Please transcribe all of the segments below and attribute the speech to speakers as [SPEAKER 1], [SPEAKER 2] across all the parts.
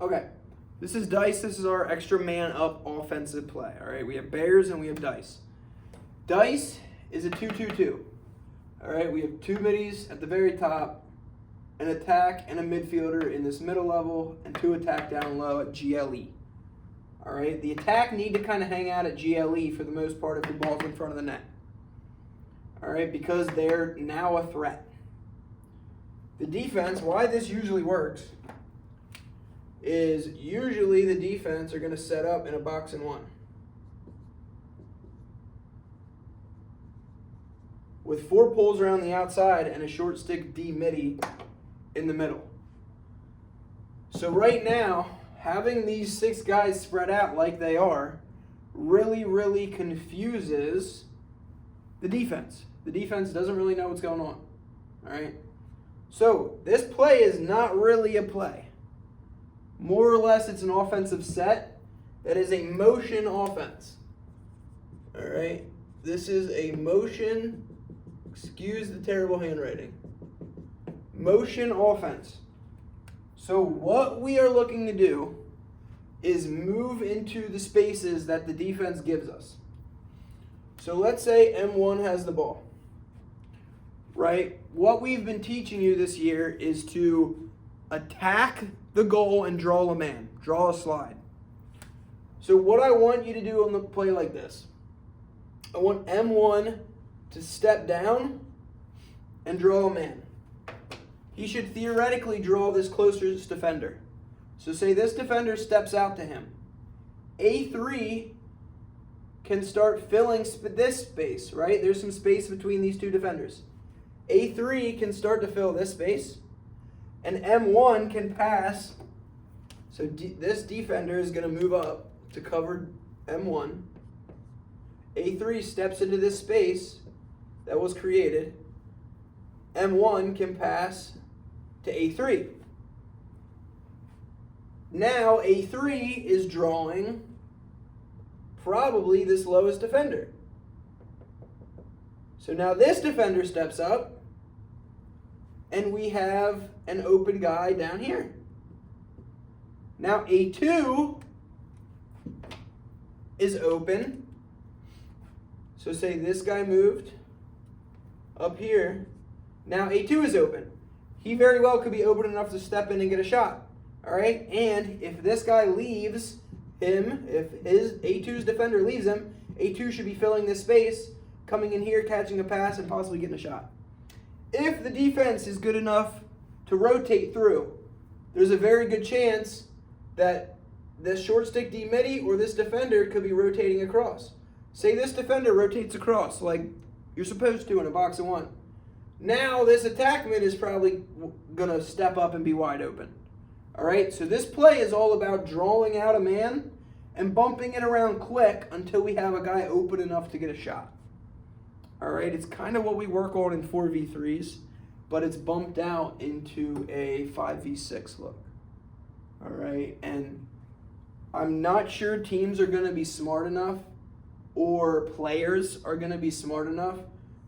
[SPEAKER 1] Okay, this is dice. This is our extra man up offensive play. All right, we have bears and we have dice. Dice is a 2-2-2. All right, we have two middies at the very top, an attack and a midfielder in this middle level, and two attack down low at GLE. All right, the attack need to kind of hang out at GLE for the most part if the ball's in front of the net. All right, because they're now a threat. The defense, why this usually works, is usually the defense are going to set up in a box and one with four poles around the outside and a short stick D midi in the middle. So right now, having these six guys spread out like they are really confuses the defense. The defense doesn't really know what's going on. All right? So this play is not really a play. More or less, it's an offensive set that is a motion offense. All right? This is a motion, excuse the terrible handwriting, motion offense. So what we are looking to do is move into the spaces that the defense gives us. So let's say M1 has the ball, right? What we've been teaching you this year is to attack the goal and draw a man, draw a slide. So what I want you to do on the play like this, I want M1 to step down and draw a man. He should theoretically draw this closest defender. So say this defender steps out to him. A3 can start filling this space, right? There's some space between these two defenders. A3 can start to fill this space, and M1 can pass. So this defender is going to move up to cover M1. A3 steps into this space that was created. M1 can pass to A3. Now A3 is drawing probably this lowest defender. So now this defender steps up, and we have an open guy down here. Now A2 is open. So say this guy moved up here. Now A2 is open. He very well could be open enough to step in and get a shot. All right? And if this guy leaves him, if his A2's defender leaves him, A2 should be filling this space, coming in here, catching a pass, and possibly getting a shot. If the defense is good enough to rotate through, there's a very good chance that this short stick D midi or this defender could be rotating across. Say this defender rotates across like you're supposed to in a box of one. Now this attackman is probably going to step up and be wide open. All right, so this play is all about drawing out a man and bumping it around quick until we have a guy open enough to get a shot. All right, it's kind of what we work on in 4v3s, but it's bumped out into a 5v6 look. All right, and I'm not sure teams are going to be smart enough or players are going to be smart enough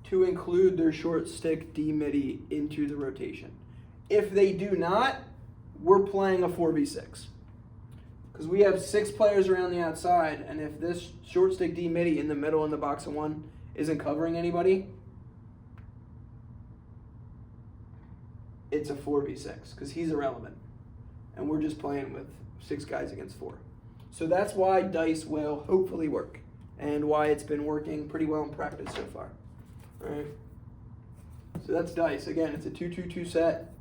[SPEAKER 1] to include their short stick D midi into the rotation. If they do not, we're playing a 4v6. Because we have 6 players around the outside, and if this short stick D midi in the middle in the box of one isn't covering anybody, it's a 4v6 because he's irrelevant. And we're just playing with 6 guys against 4. So that's why dice will hopefully work and why it's been working pretty well in practice so far. All right. So that's dice. Again, it's a 2-2-2 set.